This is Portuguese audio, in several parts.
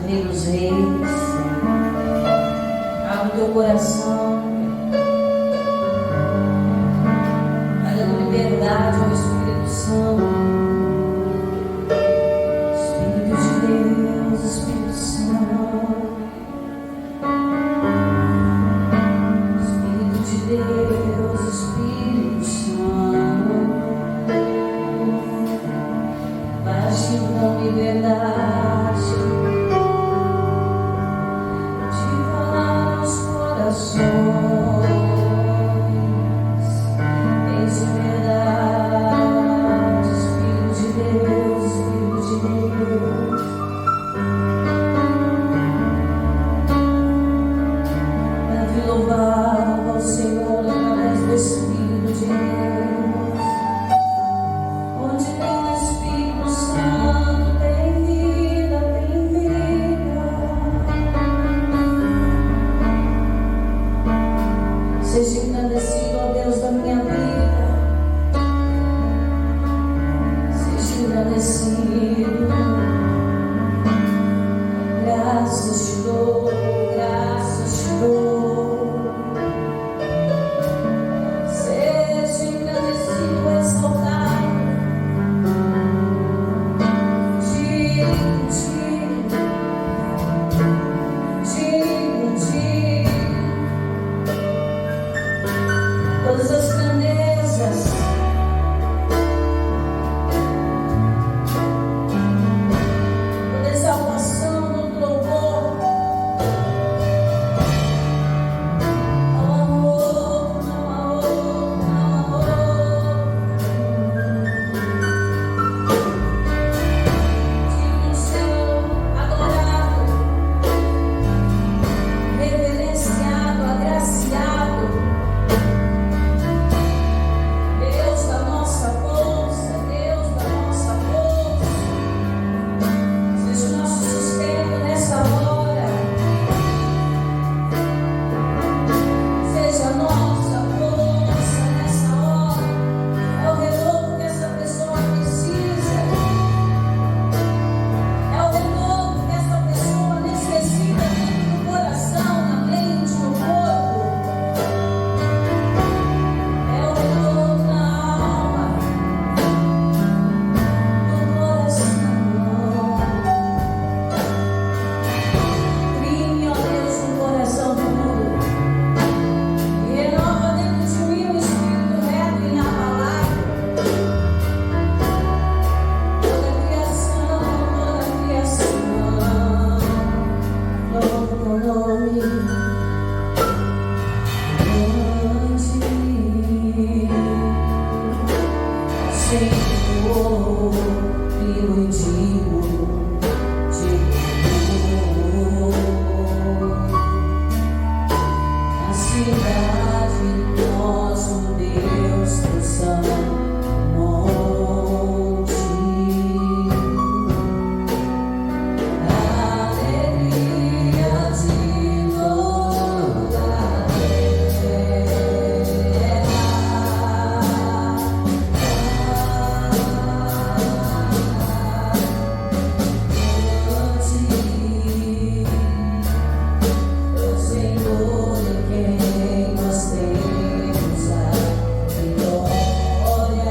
Rei dos Reis. Abre o teu coração, vai dando liberdade ao Espírito Santo. Espírito de Deus, Espírito Santo. Espírito de Deus, Espírito Santo. Baixe com liberdade de falar aos corações. Eis de verdade, Espírito de Deus, Espírito de Deus. Deve louvar ao Senhor através do Espírito de Deus. Onde tem o Espírito Santo, tem vida, tem vida. Seja engrandecido, ó Deus da minha vida. Seja engrandecido. Graças te dou, graças te dou. Seja engrandecido, exaltado. Digno, digno, digno. Todas as grandezas, toda exaltação, todo louvor ao amor, ao amor, ao amor. Digno de ser adorado, reverenciado, agraciado. Deus da nossa força, Deus da nossa força. Seja o nosso sustento nessa hora. Seja a nossa força nessa hora. É o renovo que essa pessoa precisa. É o renovo que essa pessoa necessita dentro do coração, na mente, no corpo. É o renovo na alma, no coração. Crie, ó Deus, um coração puro e renova dentro de mim um espírito reto e inabalável. Toda criação, louva o teu nome. Senhor, primo e digno de louvor. Na cidade do nosso Deus, do santo monte. Alegria de toda a terra. O Senhor em quem nós temos a vitória.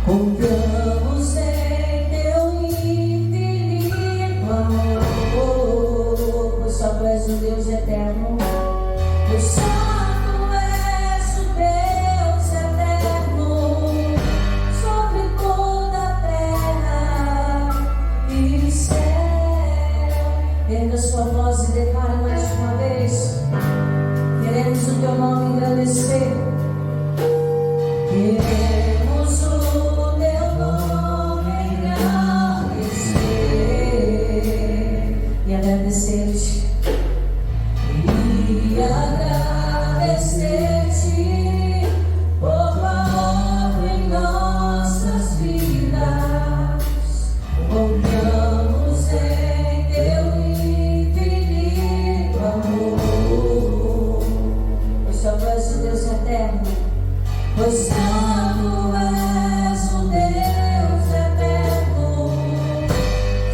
Confiamos em teu infinito amor, pois só tu és o Deus eterno, pois só tu és o Deus eterno, sobre toda a terra e céu. Erga sua voz e declara mais uma vez: queremos o teu nome engrandecer, queremos o teu nome engrandecer e agradecer-te, por tua obra em nossas vidas. Confiamos em teu infinito amor, pois só tu és o Deus eterno, pois só tu és o Deus eterno,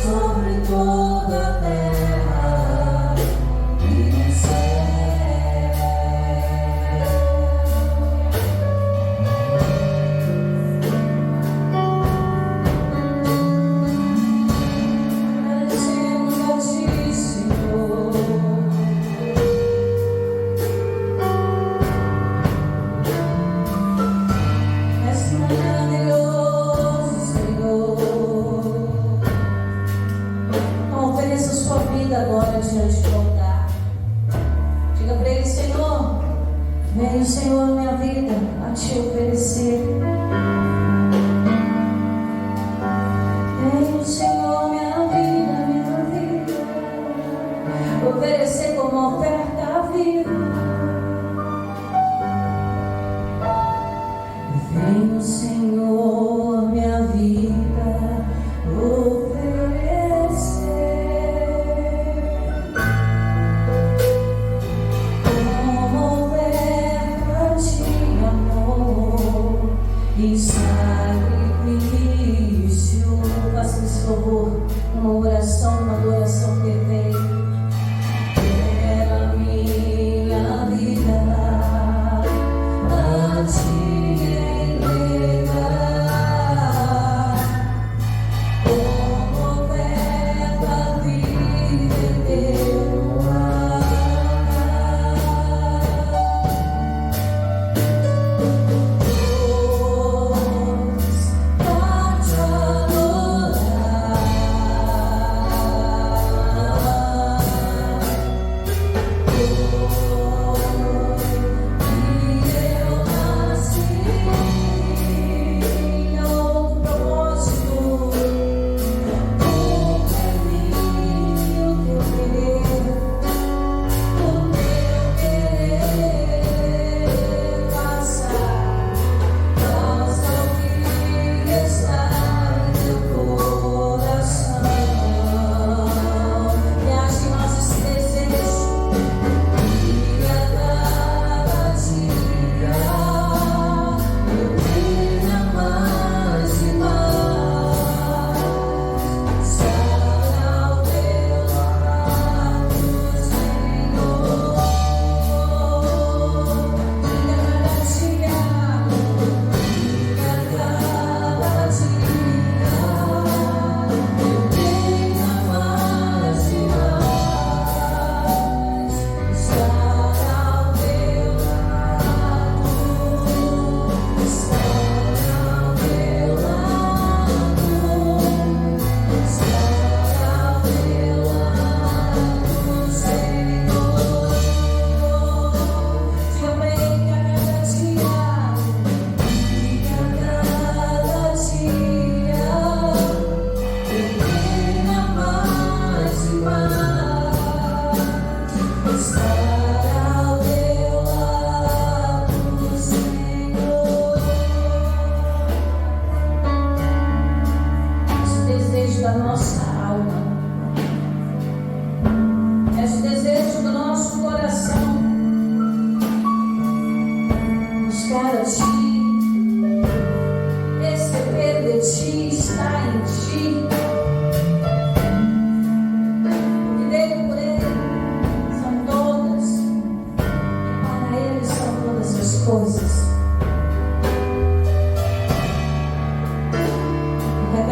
sobre toda a terra e céu. Agradecemos a ti, Senhor. És maravilhoso, Senhor. Então, ofereça a sua vida agora diante do altar. Diga para Ele: Senhor, venho, Senhor, minha vida a te oferecer. Venho, Senhor, minha vida, oferecer como oferta viva. Venho, Senhor, minha vida oferecer como oferta de amor e sacrifício. Faça esse louvor, uma oração, uma adoração perfeita. Quero a minha vida a ti entregar como oferta viva em teu altar. Pois pra te adorar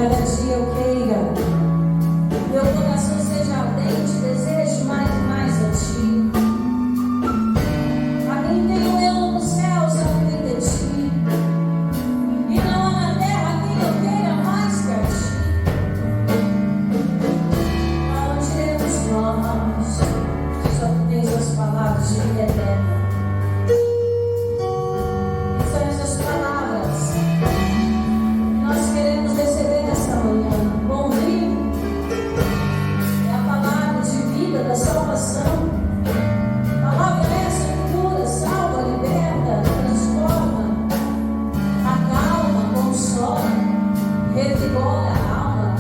cada dia eu queira, meu coração seja ardente, desejo mais e mais a Ti. A mim tenho eu nos céus a ouvir de Ti, e não há na terra quem eu queira mais que a Ti. Aonde iremos nós? Só Tu tens as palavras de vida eterna. E são essas palavras que nós queremos receber nesta manhã. Bom vinho é a palavra de vida, da salvação. Palavra essa que cura, salva, liberta, transforma, acalma, consola, revigora a alma,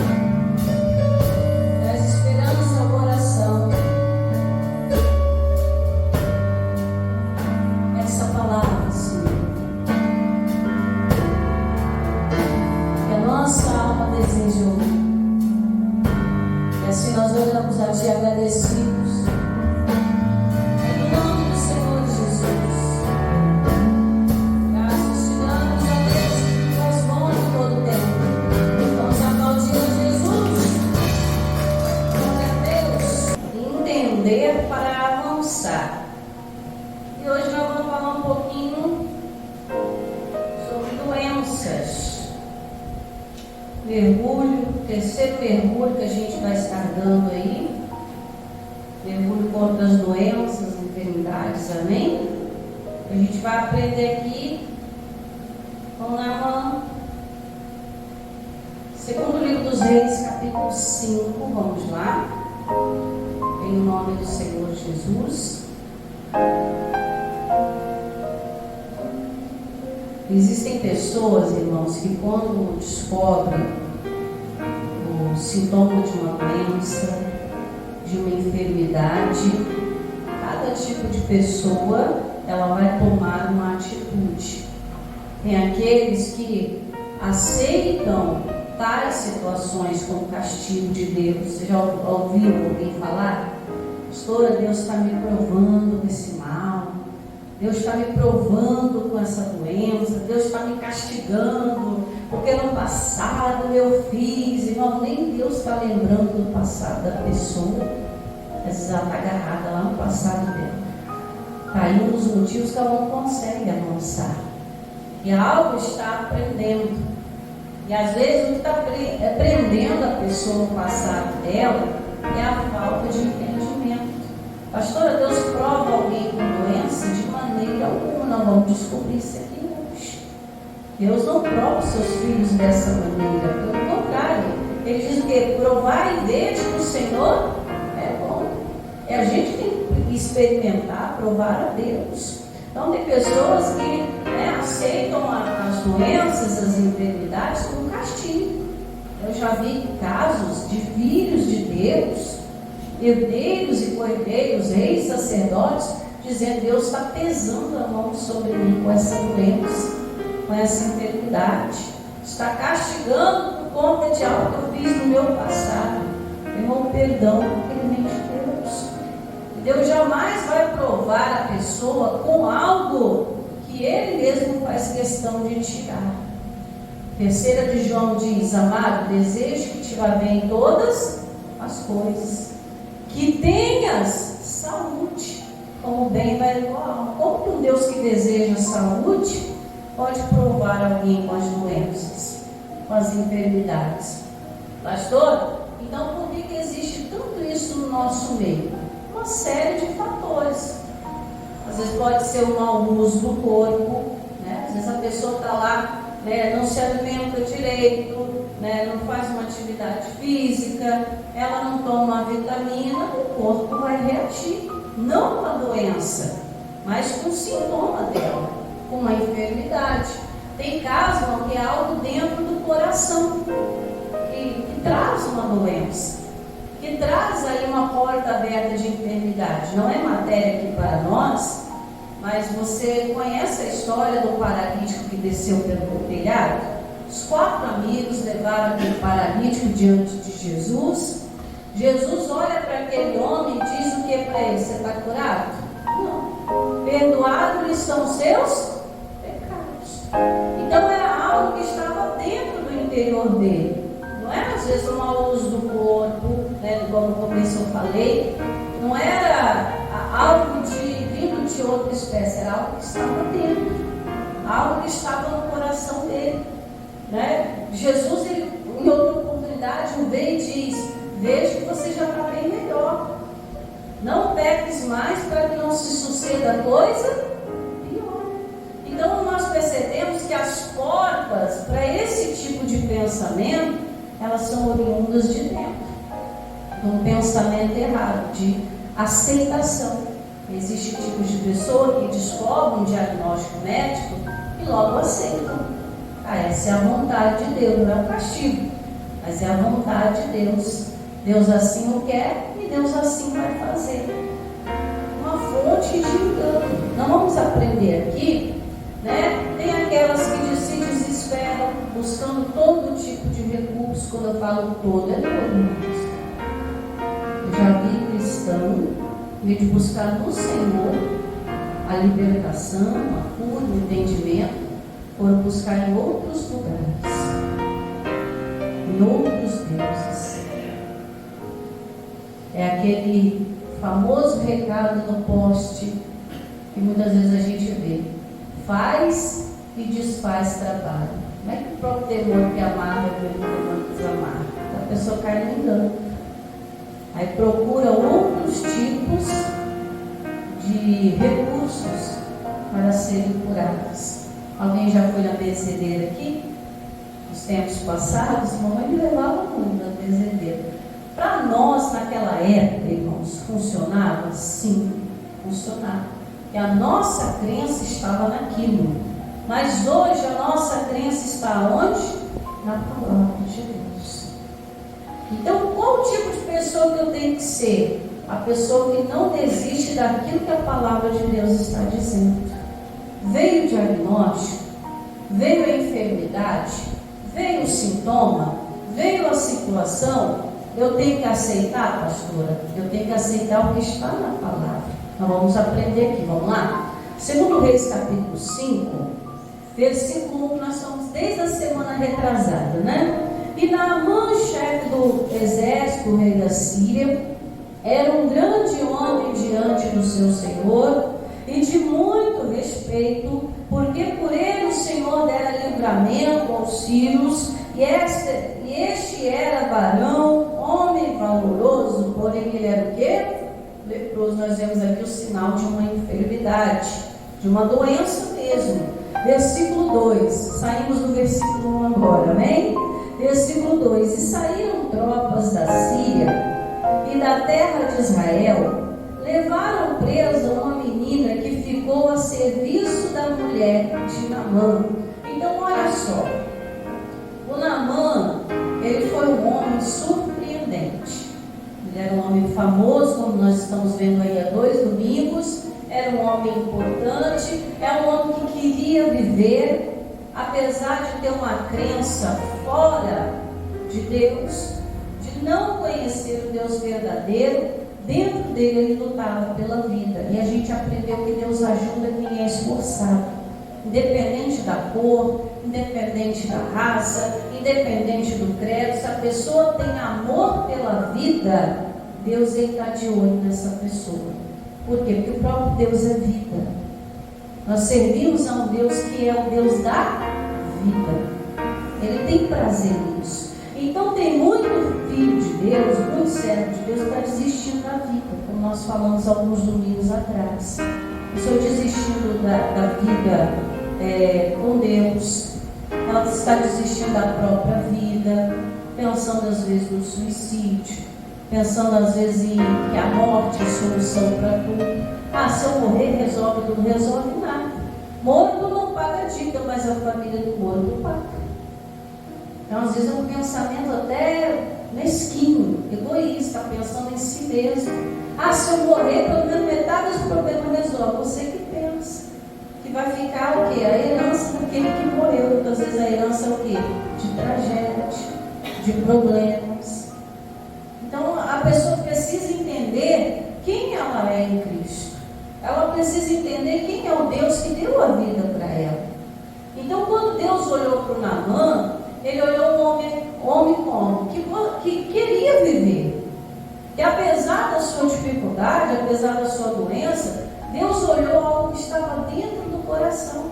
traz esperança ao coração. Essa palavra, Senhor, que a nossa alma deseja ouvir. E assim nós oramos a Ti agradecidos. Em nome do Senhor Jesus. Graças te damos, ó Deus, que Tu és bom em todo tempo. Vamos aplaudir a Jesus. Glória a Deus. Entender para avançar. E hoje nós vamos falar um pouquinho sobre doenças. Mergulho, terceiro mergulho que a gente vai estar dando aí. Mergulho contra as doenças, enfermidades, amém? A gente vai aprender aqui. Vamos lá, irmão. Segundo livro dos Reis, capítulo 5, vamos lá. Em nome do Senhor Jesus. Existem pessoas, irmãos, que quando descobrem o sintoma de uma doença, de uma enfermidade, cada tipo de pessoa, ela vai tomar uma atitude. Tem aqueles que aceitam tais situações como castigo de Deus. Você já ouviu alguém falar? Pastora, Deus está me provando desse mal. Deus está me provando com essa doença, Deus está me castigando, porque no passado eu fiz, irmão, nem Deus está lembrando do passado da pessoa. Às vezes ela está agarrada lá no passado dela. Está aí um dos motivos que ela não consegue avançar. E algo está aprendendo. E às vezes o que está prendendo a pessoa no passado dela é a falta de entendimento. Pastora, Deus prova alguém com doença de maneira alguma. Nós vamos descobrir isso aqui hoje. Deus não prova os seus filhos dessa maneira. Pelo contrário, Ele diz o quê? Provar e ver que o Senhor é bom. E a gente tem que experimentar, provar a Deus. Então tem pessoas que aceitam as doenças, as enfermidades como castigo. Eu já vi casos de filhos de Deus, herdeiros e co-herdeiros, reis, sacerdotes, dizendo: Deus está pesando a mão sobre mim com essa doença, com essa enfermidade, está castigando por conta de algo que eu fiz no meu passado. Irmão, perdão, porque Ele vem de Deus. Deus jamais vai provar a pessoa com algo que Ele mesmo faz questão de tirar. 3 de João diz: amado, desejo que te vá bem em todas as coisas, que tenhas saúde, como bem vai a tua alma. Como que um Deus que deseja saúde pode provar alguém com as doenças, com as enfermidades? Pastor, então por que existe tudo isso no nosso meio? Uma série de fatores. Às vezes pode ser o mau uso do corpo, né? Às vezes a pessoa está lá, não se alimenta direito, não faz uma atividade física, ela não toma uma vitamina, o corpo vai reagir, não com a doença, mas com o sintoma dela, com uma enfermidade. Tem casos que é algo dentro do coração que traz uma doença, que traz aí uma porta aberta de enfermidade. Não é matéria aqui para nós, mas você conhece a história do paralítico que desceu pelo telhado? Os 4 amigos levaram aquele paralítico diante de Jesus. Jesus olha para aquele homem e diz o que para ele? Você está curado? Não. Perdoados lhe são seus pecados. Então era algo que estava dentro do interior dele. às vezes o mau uso do corpo, né, como no começo eu falei, não era algo vindo de outra espécie, era algo que estava dentro, algo que estava no coração dele, né? Jesus, ele, em outra oportunidade, veio e diz: veja que você já está bem melhor, não peques mais para que não se suceda coisa pior. Então nós percebemos que as portas para esse tipo de pensamento, elas são oriundas de dentro, de um pensamento errado, de aceitação. Existe tipos de pessoa que descobrem um diagnóstico médico e logo aceitam. Essa é a vontade de Deus, não é o castigo, mas é a vontade de Deus. Deus assim o quer e Deus assim vai fazer. Uma fonte de engano. Não vamos aprender aqui, né? Tem aquelas que se desesperam buscando todo tipo de recurso. Quando eu falo todo, é todo. Eu já vi cristão em vez de buscar no Senhor a libertação, a cura, o entendimento, foram buscar em outros lugares, em outros deuses. É aquele famoso recado no poste que muitas vezes a gente vê: faz e desfaz trabalho. Não é que o próprio demônio que amarra o demônio que desamarra. A pessoa cai no engano. Aí procura outros tipos de recursos para serem curadas. Alguém já foi na benzedeira aqui? Nos tempos passados, mamãe me levava muito na benzedeira. Para nós, naquela época, irmãos, funcionava? Sim, funcionava. E a nossa crença estava naquilo. Mas hoje a nossa crença está onde? Na palavra de Deus. Então, qual tipo de pessoa que eu tenho que ser? A pessoa que não desiste daquilo que a palavra de Deus está dizendo. Veio o diagnóstico, veio a enfermidade, veio o sintoma, veio a situação. Eu tenho que aceitar, pastora? Eu tenho que aceitar o que está na palavra. Nós vamos aprender aqui, vamos lá? 2 Reis capítulo 5, versículo 1, nós estamos desde a semana retrasada, né? E Naamã, chefe do exército, o rei da Síria, era um grande homem diante do seu senhor e de muito respeito, porque por ele o Senhor dera livramento aos sírios, e este era varão, homem valoroso, porém ele era o quê? Leproso. Nós vemos aqui o sinal de uma enfermidade, de uma doença mesmo. Versículo 2, saímos do versículo 1 agora, amém? Versículo 2: e saíram tropas da Síria e da terra de Israel, levaram presa uma menina que ficou a serviço da mulher de Naamã. Então olha só, o Naamã, ele foi um homem surpreendente. Ele era um homem famoso, como nós estamos vendo aí há 2 domingos. Era um homem importante, é um homem que queria viver, apesar de ter uma crença fora de Deus, de não conhecer o Deus verdadeiro. Dentro dele ele lutava pela vida. E a gente aprendeu que Deus ajuda quem é esforçado, independente da cor, independente da raça, independente do credo. Se a pessoa tem amor pela vida, Deus está de olho nessa pessoa. Por quê? Porque o próprio Deus é vida. Nós servimos a um Deus que é o Deus da vida. Ele tem prazer nisso. Então tem muito filho de Deus, muito servo de Deus, que está desistindo da vida, como nós falamos alguns domingos atrás. Estou desistindo da vida com Deus. Ela está desistindo da própria vida, pensando às vezes no suicídio, pensando às vezes em que a morte é a solução para tudo. Se eu morrer resolve tudo, resolve nada. Morto não paga dívida, mas a família do morto paga. Então às vezes é um pensamento até mesquinho, egoísta, pensando em si mesmo. Se eu morrer, pelo menos metade dos problemas resolve. Você que pensa que vai ficar o quê? A herança daquele que morreu. Muitas vezes a herança é o quê? De tragédia, de problemas. Então a pessoa precisa entender quem ela é em Cristo. Ela precisa entender quem é o Deus que deu a vida para ela. Então quando Deus olhou para o Naamã, ele olhou um homem como? Que apesar da sua dificuldade, apesar da sua doença, Deus olhou algo que estava dentro do coração.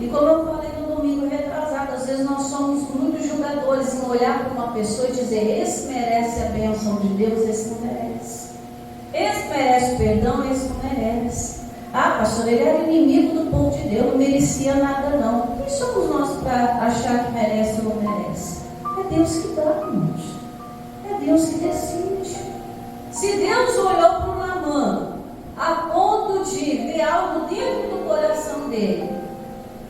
E como eu falei no domingo retrasado, às vezes nós somos muito julgadores em olhar para uma pessoa e dizer: esse merece a bênção de Deus, esse não merece. Esse merece perdão, esse não merece. Ah, pastor, ele era inimigo do povo de Deus, não merecia nada não. Quem somos nós para achar que merece ou não merece? É Deus que dá, irmãos. É Deus que decide. Se Deus olhou para o Naamã a ponto de ver algo dentro do coração dele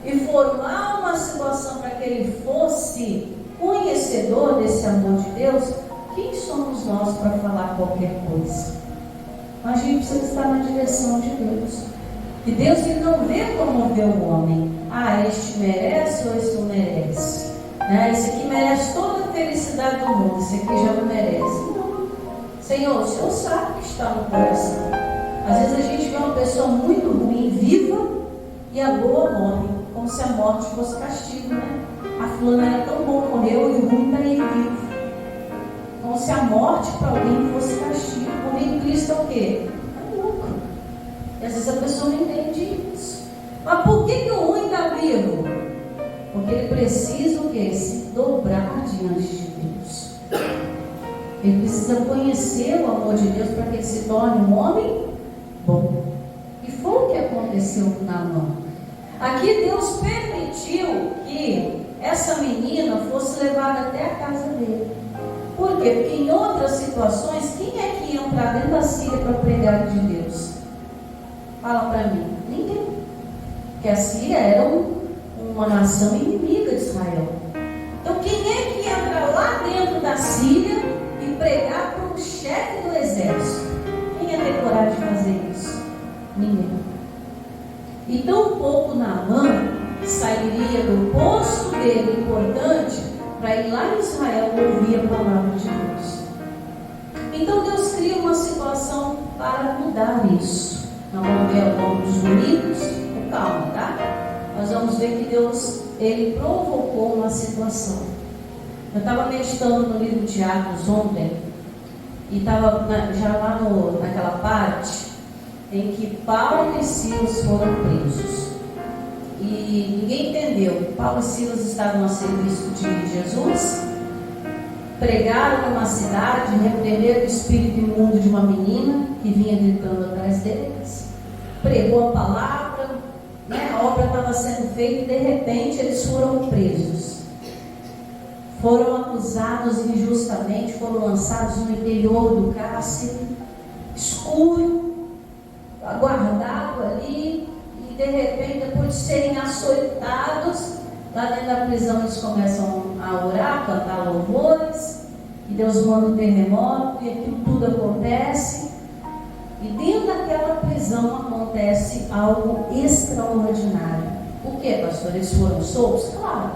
e formar uma situação para que ele fosse conhecedor desse amor de Deus, quem somos nós para falar qualquer coisa? A gente precisa estar na direção de Deus. E Deus, ele não vê como vê o homem. Ah, este merece ou este não merece, né? Esse aqui merece toda a felicidade do mundo, esse aqui já não merece. Não. Senhor, o Senhor sabe o que está no coração. Às vezes a gente vê uma pessoa muito ruim, viva, e a boa morre, como se a morte fosse castigo, né? A fulana era tão boa, morreu, e o ruim está aí vivo. Como se a morte para alguém fosse castigo. Morrer em Cristo é o quê? É lucro. E às vezes a pessoa não entende isso. Mas por que o ruim está vivo? Porque ele precisa o quê? Se dobrar diante de Deus. Ele precisa conhecer o amor de Deus para que ele se torne um homem bom. E foi o que aconteceu com Naamã. Aqui Deus permitiu que essa menina fosse levada até a casa dele. Por quê? Porque em outras situações, quem é que ia entrar dentro da Síria para pregar de Deus? Fala para mim. Ninguém. Porque a Síria era uma nação inimiga de Israel. Então quem é que ia entrar lá dentro da Síria e pregar para o chefe do exército? Quem ia ter coragem de fazer isso? Ninguém. E tão pouco Naamã sairia do posto dele importante para ir lá em Israel ouvir a palavra de Deus. Então Deus cria uma situação para mudar isso. Nós vamos ver ao longo dos domingos, com calma, tá? Nós vamos ver que Deus, ele provocou uma situação. Eu estava meditando no livro de Atos ontem, e estava já lá naquela parte em que Paulo e Silas foram presos. E ninguém entendeu. Paulo e Silas estavam a serviço de Jesus, pregaram numa cidade, repreenderam o espírito imundo de uma menina que vinha gritando atrás deles, pregou a palavra, né? A obra estava sendo feita e de repente eles foram presos. Foram acusados injustamente, foram lançados no interior do cárcere, escuro, aguardado ali. E de repente, depois de serem açoitados, lá dentro da prisão eles começam a orar, cantar louvores, e Deus manda um terremoto, e aquilo tudo acontece. E dentro daquela prisão acontece algo extraordinário. O que, pastor? Eles foram soltos? Claro,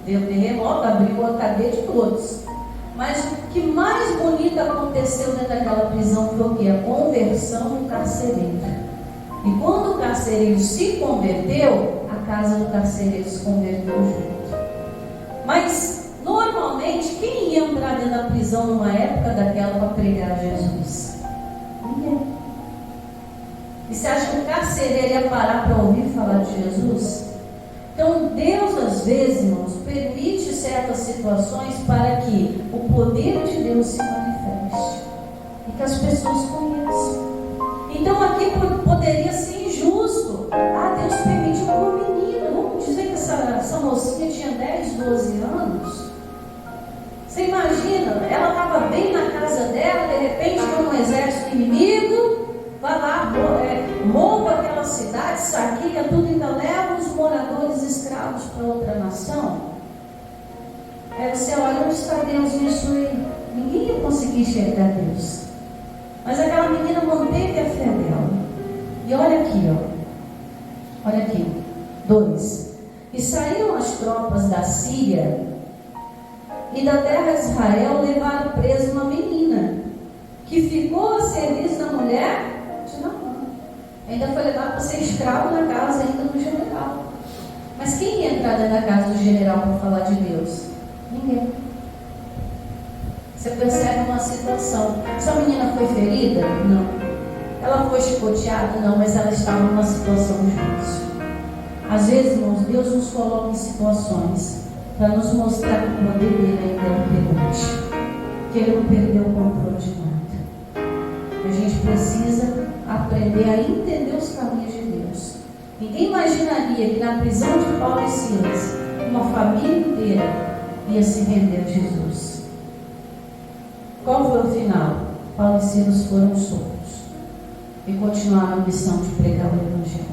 veio o terremoto, abriu a cadeia de todos. Mas o que mais bonito aconteceu dentro daquela prisão foi o que? A conversão do carcereiro. E quando o carcereiro se converteu, a casa do carcereiro se converteu junto. Mas, normalmente, quem ia entrar dentro da prisão numa época daquela para pregar Jesus? Ninguém. E você acha que o carcereiro ia parar para ouvir falar de Jesus? Então, Deus, às vezes, irmãos, permite certas situações para que o poder de Deus se manifeste e que as pessoas conheçam. Então aqui poderia ser injusto. Ah, Deus permitiu uma menina. Vamos dizer que essa mocinha tinha 10, 12 anos. Você imagina, ela estava bem na casa dela, de repente vem um exército inimigo, vai lá, rouba aquela cidade, saqueia tudo, ainda leva os moradores escravos para outra nação. Aí você olha, onde está Deus nisso aí? Ninguém ia conseguir enxergar Deus. Mas aquela menina manteve a fé dela. E olha aqui, ó. Olha aqui. 2. E saíram as tropas da Síria e da terra de Israel, levaram presa uma menina que ficou a serviço da mulher de Naamã. Ainda foi levado para ser escravo na casa ainda do general. Mas quem ia entrar dentro da casa do general para falar de Deus? Ninguém. Você percebe uma situação. Essa menina foi ferida? Não. Ela foi chicoteada? Não, mas ela estava numa situação difícil. Às vezes, irmãos, Deus nos coloca em situações para nos mostrar que o poder dele ainda é permanente, que ele não perdeu o controle de nada. A gente precisa aprender a entender os caminhos de Deus. Ninguém imaginaria que na prisão de Paulo e Silas, uma família inteira ia se render a Jesus. Qual foi o final? Paulo e Silas foram soltos e continuaram a missão de pregar o Evangelho.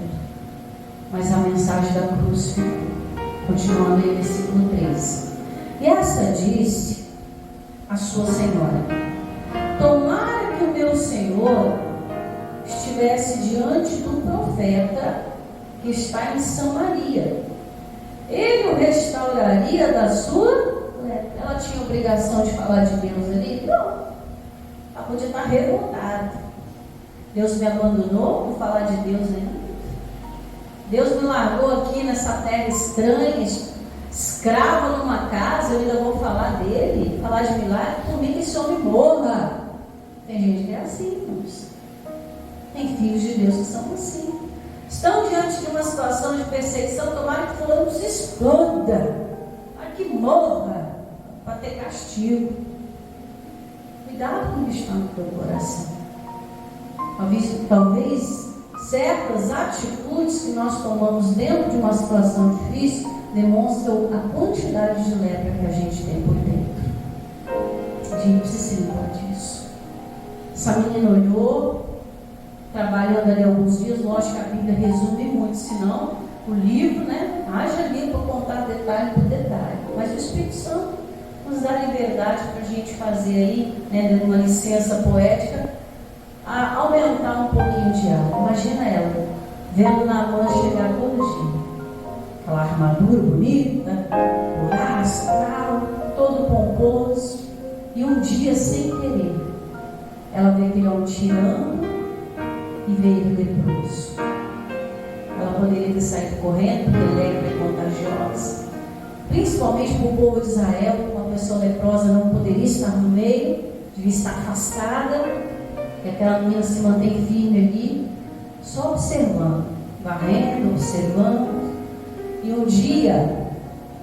Mas a mensagem da cruz ficou. Continuando em versículo 13. E essa disse a sua senhora: tomara que o meu senhor estivesse diante do profeta que está em Samaria. Ele o restauraria da sua lepra. Ela tinha obrigação de falar de Deus ali? Não. Ela podia estar revoltada. Deus me abandonou, vou falar de Deus ainda. Deus me largou aqui nessa terra estranha, escrava numa casa, eu ainda vou falar dele, falar de milagre, por mim que esse homem morra. Tem gente que é assim, irmãos. Tem filhos de Deus que são assim. Estão diante de uma situação de perseguição, tomara que fulano se exploda, para que morra, para ter castigo. Cuidado com o que está no teu coração. Talvez certas atitudes que nós tomamos dentro de uma situação difícil demonstram a quantidade de lepra que a gente tem por dentro. A gente precisa se limpar disso. Essa menina olhou, trabalhando ali alguns dias, lógico que a Bíblia resume muito, senão o livro, né, haja ali para contar detalhe por detalhe. Mas o Espírito Santo nos dá liberdade para a gente fazer aí, né, dando uma licença poética, a aumentar um pouquinho de água. Imagina ela, vendo Naamã chegar todo dia. Aquela armadura bonita, couraça, tal, todo pomposo. E um dia, sem querer, ela vê aquele homem tirando e vê ele leproso. Ela poderia ter saído correndo, porque lepra é contagiosa. Principalmente para o povo de Israel, uma pessoa leprosa não poderia estar no meio, devia estar afastada. E aquela menina se mantém firme ali, só observando, varrendo, observando. E um dia,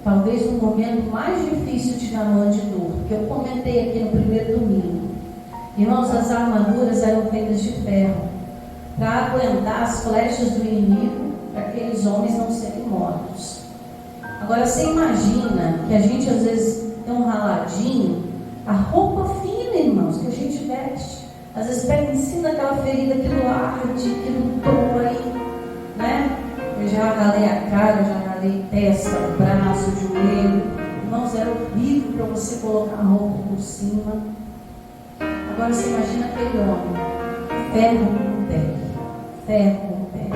talvez no momento mais difícil de Naamã de dor, que eu comentei aqui no primeiro domingo, irmãos, as armaduras eram feitas de ferro para aguentar as flechas do inimigo, para aqueles homens não serem mortos. Agora você imagina que a gente às vezes tem um raladinho, a roupa fina, irmãos, que a gente veste. Às vezes pega em cima daquela ferida, aquilo arde, aquilo dói, né? Eu já ralei a cara, já ralei testa, braço, joelho. Irmãos, era horrível para você colocar a roupa por cima. Agora você imagina aquele homem, ferro com pele, ferro com pele.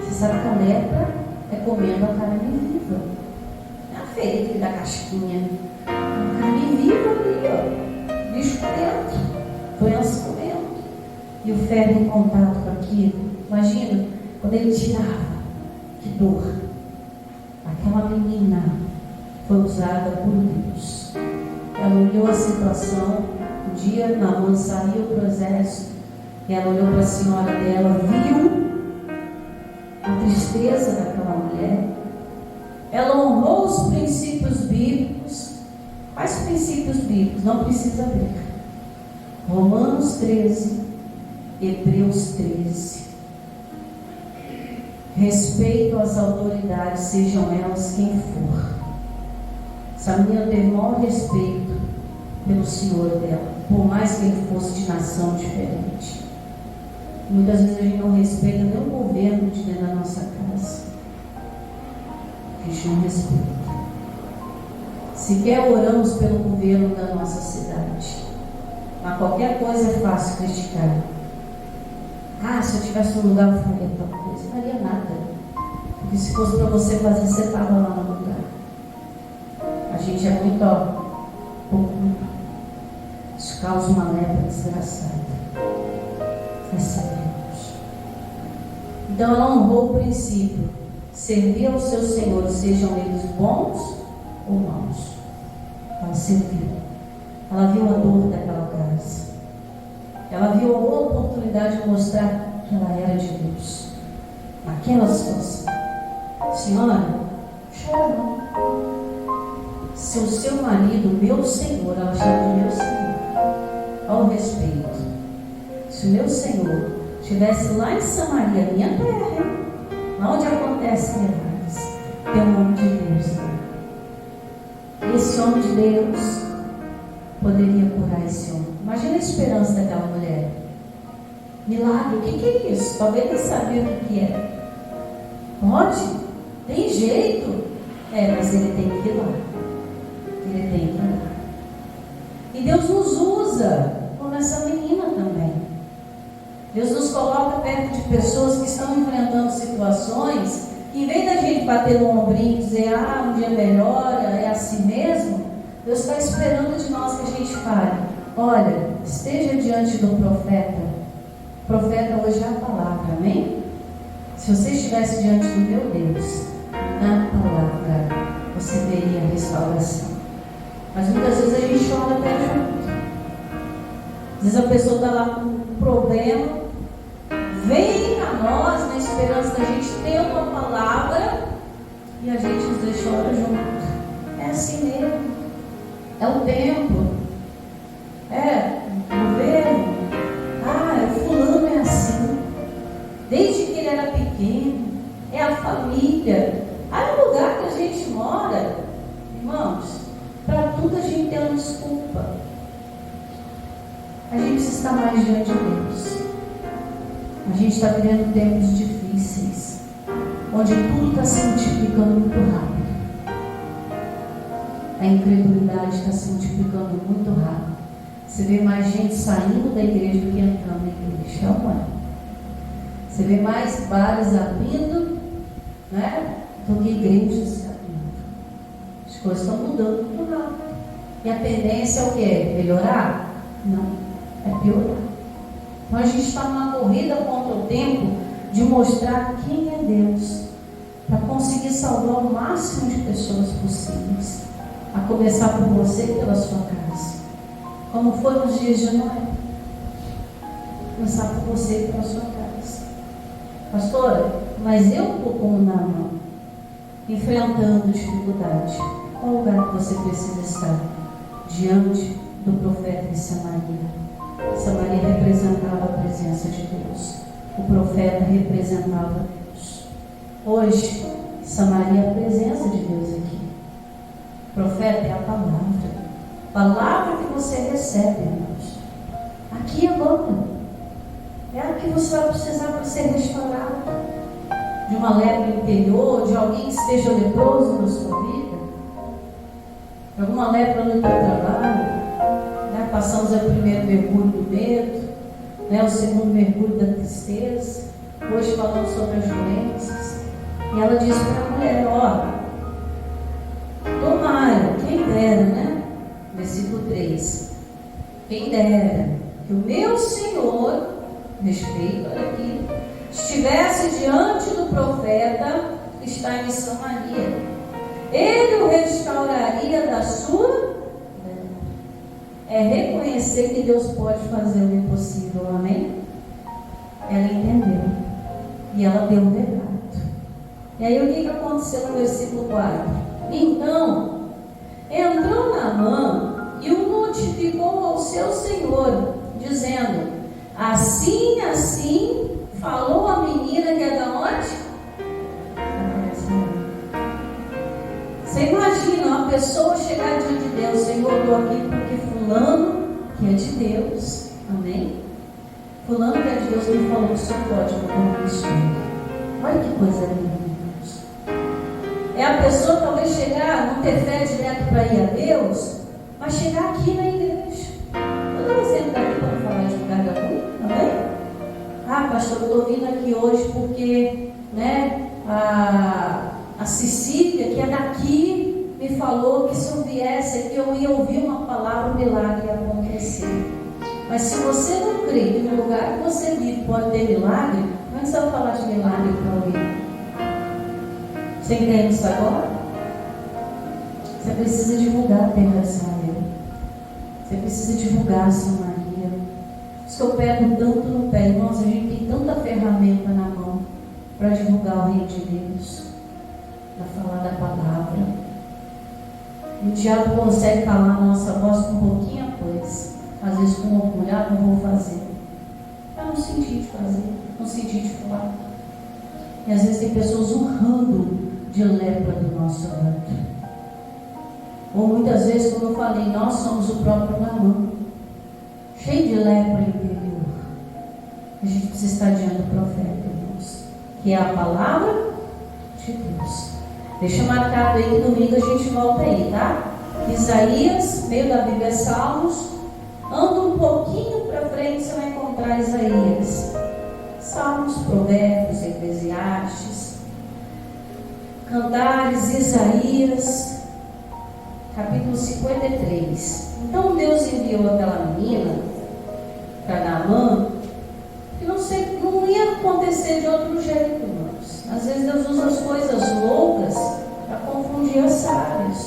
Você sabe que a lepra é comendo a carne viva. É a ferida da casquinha. A carne viva ali, ó. Bicho dentro. Doença comendo. E o ferro em contato com aquilo. Imagina, quando ele tirava, que dor. Aquela menina foi usada por Deus. Ela olhou a situação. Um dia, Naamã saiu para o exército. E ela olhou para a senhora dela, viu a tristeza daquela mulher. Ela honrou os princípios bíblicos. Quais princípios bíblicos? Não precisa ver. Romanos 13, Hebreus 13. Respeito às autoridades, sejam elas quem for. Essa menina teve maior respeito pelo senhor dela, por mais que ele fosse de nação diferente. Muitas vezes a gente não respeita nem o governo de dentro da nossa casa. A gente não respeita. Sequer oramos pelo governo da nossa cidade. Mas qualquer coisa é fácil criticar. Se eu tivesse um lugar, eu faria tal coisa. Não faria nada. Porque se fosse para você fazer, você estava lá no lugar. A gente é muito oculto. Isso causa uma lepra desgraçada. Recebemos. Então ela honrou o princípio. Servir aos seus senhores, sejam eles bons ou maus. Ela serviu. Ela viu a dor daquela casa. Ela viu a oportunidade de mostrar que ela era de Deus. Naquela situação. Senhora, chora não. Se o seu marido, meu Senhor, ela chama de meu Senhor, ao respeito. Se o meu Senhor estivesse lá em Samaria, minha terra, hein? Lá onde acontece milagres, tem o nome de Deus. Esse homem de Deus poderia curar esse homem. Imagina a esperança daquela mulher. Milagre, o que é isso? Talvez nem sabia o que é. Pode? Tem jeito? Mas ele tem que ir lá. Ele tem que ir lá. E Deus nos usa como essa menina também. Deus nos coloca perto de pessoas que estão enfrentando situações que, em vez da gente bater no ombrinho e dizer, um dia melhora, é assim mesmo, Deus está esperando de nós que a gente fale, olha, esteja diante do profeta. O profeta hoje é a palavra, amém? Se você estivesse diante do meu Deus, na palavra, você veria a restauração. Mas muitas vezes a gente chora até junto. Às vezes a pessoa está lá com um problema, vem a nós na esperança da gente ter uma palavra e a gente às vezes chora junto. É assim mesmo. É o tempo. É o governo. O fulano é assim. Desde que ele era pequeno. É a família. É o lugar que a gente mora. Irmãos, para tudo a gente tem uma desculpa. A gente precisa estar mais diante de Deus. A gente está vivendo tempos difíceis, onde tudo está se multiplicando muito rápido. A incredulidade está se multiplicando muito rápido. Você vê mais gente saindo da igreja do que entrando na igreja. Não. Você vê mais bares abrindo, né, do que igrejas se abrindo. As coisas estão mudando muito rápido. E a tendência é o quê? Melhorar? Não, é piorar. Então a gente está numa corrida contra o tempo de mostrar quem é Deus, para conseguir salvar o máximo de pessoas possíveis, a começar por você e pela sua casa, como foi nos dias de Noé. Começar por você e pela sua casa. Pastora, mas eu estou como Naamã, enfrentando dificuldade. Qual lugar que você precisa estar? Diante do profeta de Samaria. Samaria representava a presença de Deus. O profeta representava Deus. Hoje, Samaria é a presença de Deus aqui. O profeta é a palavra. Palavra que você recebe, irmãos. Aqui agora. É a que você vai precisar para ser restaurado. De uma lepra interior, de alguém que esteja leproso na sua vida. De alguma lepra no teu trabalho. Passamos o primeiro mergulho do medo, o segundo mergulho da tristeza. Hoje falamos sobre as doenças. E ela disse para a mulher, tomara, quem dera, né? Versículo 3. Quem dera que o meu Senhor, respeito, olha aqui, estivesse diante do profeta que está em Samaria. Ele o restauraria da sua. É reconhecer que Deus pode fazer o impossível, amém? Ela entendeu. E ela deu um recado. E aí o que aconteceu no versículo 4? Então, entrou Naamã e o notificou ao seu senhor, dizendo, assim falou a menina que é da onde? Você imagina uma pessoa chegar diante de Deus, Senhor, estou aqui porque fulano que é de Deus, amém? Fulano que é de Deus me falou que o Senhor pode mudar isso. Olha que coisa linda, irmãos. É a pessoa talvez chegar, não ter fé direto para ir a Deus, mas chegar aqui na igreja. Eu dou um exemplo daqui para não falar de lugar de algum, amém? Pastor, eu estou vindo aqui hoje porque, a Cecília, que é daqui, me falou que se eu viesse aqui eu ia ouvir uma palavra, um milagre ia acontecer. Mas se você não crê que no lugar que você vive pode ter milagre, como é que você vai falar de milagre para alguém? Você entende isso agora? Você precisa divulgar a terra de Israel. Você precisa divulgar a Samaria. Isso que eu pego tanto no pé. Irmãos, a gente tem tanta ferramenta na mão para divulgar o reino de Deus, para falar da palavra. E o diabo consegue calar a nossa voz com pouquinha coisa. Às vezes com um orgulho, não vou fazer. Eu não senti de fazer, não senti de falar. E às vezes tem pessoas urrando de lepra do nosso lado. Ou muitas vezes, como eu falei, nós somos o próprio Naamã, cheio de lepra interior. A gente precisa estar diante do profeta, irmãos, que é a palavra de Deus. Deixa marcado aí que domingo a gente volta aí, tá? Isaías, meio da Bíblia, Salmos. Anda um pouquinho para frente, você vai encontrar Isaías. Salmos, Provérbios, Eclesiastes, Cantares, Isaías, capítulo 53. Então Deus enviou aquela menina para Naamã, que não ia acontecer de outro jeito, irmãos. Às vezes Deus usa as coisas loucas para confundir as sábias.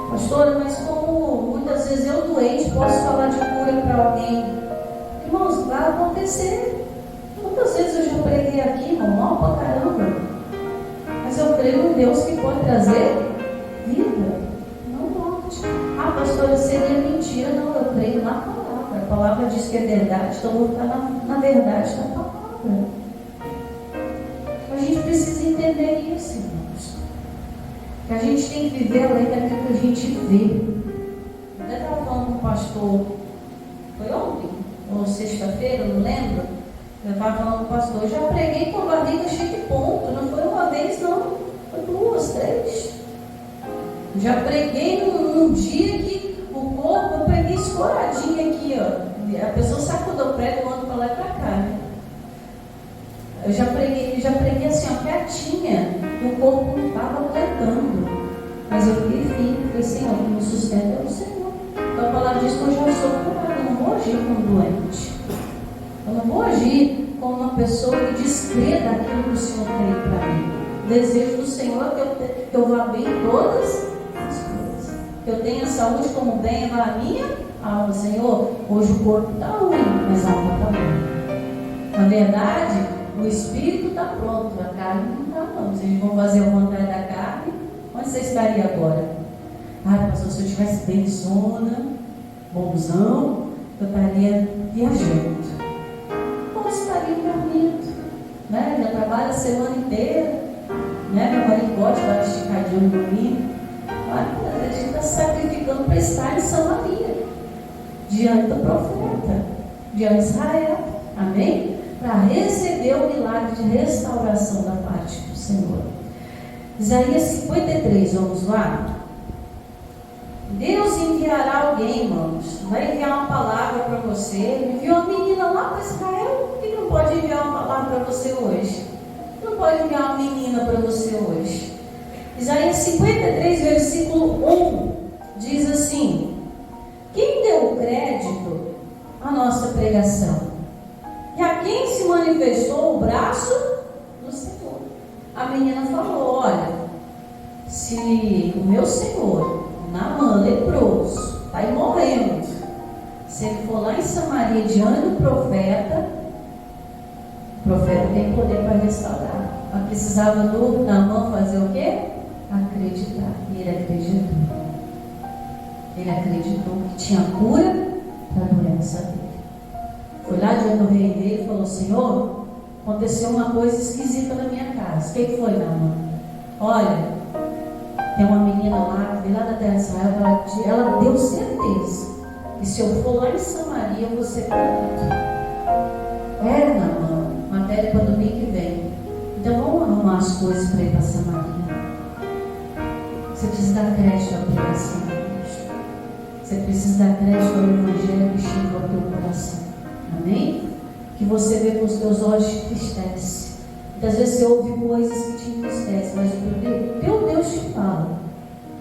Pastora, mas como muitas vezes eu doente posso falar de cura para alguém? Irmãos, vai acontecer. Quantas vezes eu já preguei aqui, irmão, mal pra caramba. Mas eu creio em Deus que pode trazer vida, não morte. Ah, pastora, seria mentira. Não, eu creio na palavra. A palavra diz que é verdade, então eu vou ficar na verdade da palavra. A gente precisa entender isso, irmãos. Que a gente tem que viver além daquilo que a gente vê. Eu até estava falando com o pastor, foi ontem, ou sexta-feira, eu não lembro. Eu estava falando com o pastor, eu já preguei com a barriga cheia de ponto, não foi uma vez não, foi 2, 3. Eu já preguei num dia que o corpo, eu peguei escoradinho aqui, ó. A pessoa sabe quando eu prego, eu ando para lá e para cá, né? Eu já preguei assim, ó, quietinha, o corpo não estava aguentando. Mas eu fiquei firme, falei, Senhor, que me sustenta é o Senhor. Então a palavra diz que eu já sou curado, eu não vou agir como doente. Eu não vou agir como uma pessoa que descrê daquilo que o Senhor tem para mim. O desejo do Senhor é que eu vá bem em todas as coisas. Que eu tenha saúde como bem vai a minha alma. Senhor, hoje o corpo está ruim, mas a alma está boa. Na verdade, o espírito está pronto, a carne não está não. Se a gente for fazer a vontade da carne, onde você estaria agora? Ai, pastor, se eu estivesse bem zona, bonzão, eu estaria viajando. Ou estaria dormindo, né? Já trabalha a semana inteira, né? Meu marido gosta de dar esticadinho no domingo. Olha, a gente está sacrificando para estar em Samaria, diante do profeta, diante de Israel. Amém? Para receber o milagre de restauração da parte do Senhor. Isaías 53, vamos lá? Deus enviará alguém, irmãos. Vai enviar uma palavra para você. Ele enviou uma menina lá para Israel. Por que não pode enviar uma palavra para você hoje? Não pode enviar uma menina para você hoje. Isaías 53, versículo 1 diz assim: quem deu crédito à nossa pregação? E a quem se manifestou o braço do Senhor? A menina falou: olha, se o meu senhor, Naamã, leproso, está aí morrendo, se ele for lá em Samaria diante do profeta, o profeta tem poder para restaurar. Mas precisava do Naamã fazer o quê? Acreditar. E ele acreditou. Ele acreditou que tinha cura para a doença dele. Foi lá diante do rei dele e falou: Senhor, aconteceu uma coisa esquisita na minha casa. O que foi, Naamã? Olha, tem uma menina lá, que veio lá da terra de Israel, ela deu certeza que se eu for lá em Samaria, eu vou ser curado. Naamã, matéria para domingo que vem. Então vamos arrumar as coisas para ir para Samaria. Você precisa dar crédito à pregação de Deus. Você precisa dar crédito ao evangelho que chega ao teu coração. Amém? Que você vê com os teus olhos te entristece. Muitas vezes você ouve coisas que te entristecem, mas o teu Deus te fala,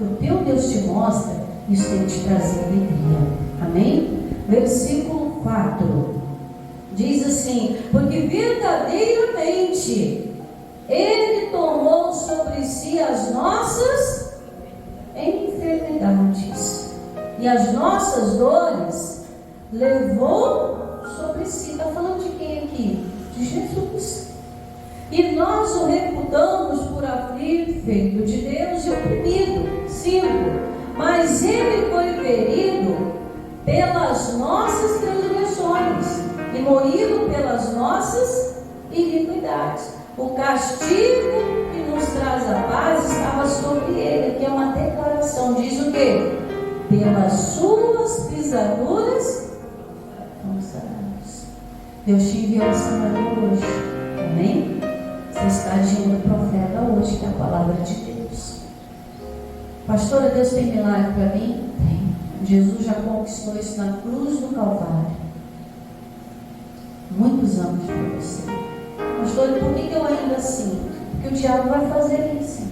o teu Deus te mostra, isso tem que te trazer alegria. Amém? Versículo 4 diz assim: porque verdadeiramente Ele tomou sobre si as nossas enfermidades e as nossas dores levou sobre si. Está falando de quem aqui? De Jesus. E nós o reputamos por aflito, feito de Deus e oprimido. 5. Mas ele foi ferido pelas nossas transgressões e moído pelas nossas iniquidades. O castigo que nos traz a paz estava sobre ele. Aqui é uma declaração. Diz o quê? Pelas suas pisaduras fomos sarados. Deus te enviou essa manhã hoje. Amém? Você está diante do profeta hoje, que é a palavra de Deus. Pastora, Deus tem milagre para mim? Tem. Jesus já conquistou isso na cruz do Calvário. Muitos anos para você. Pastora, por que eu ainda sinto? Porque o diabo vai fazer isso.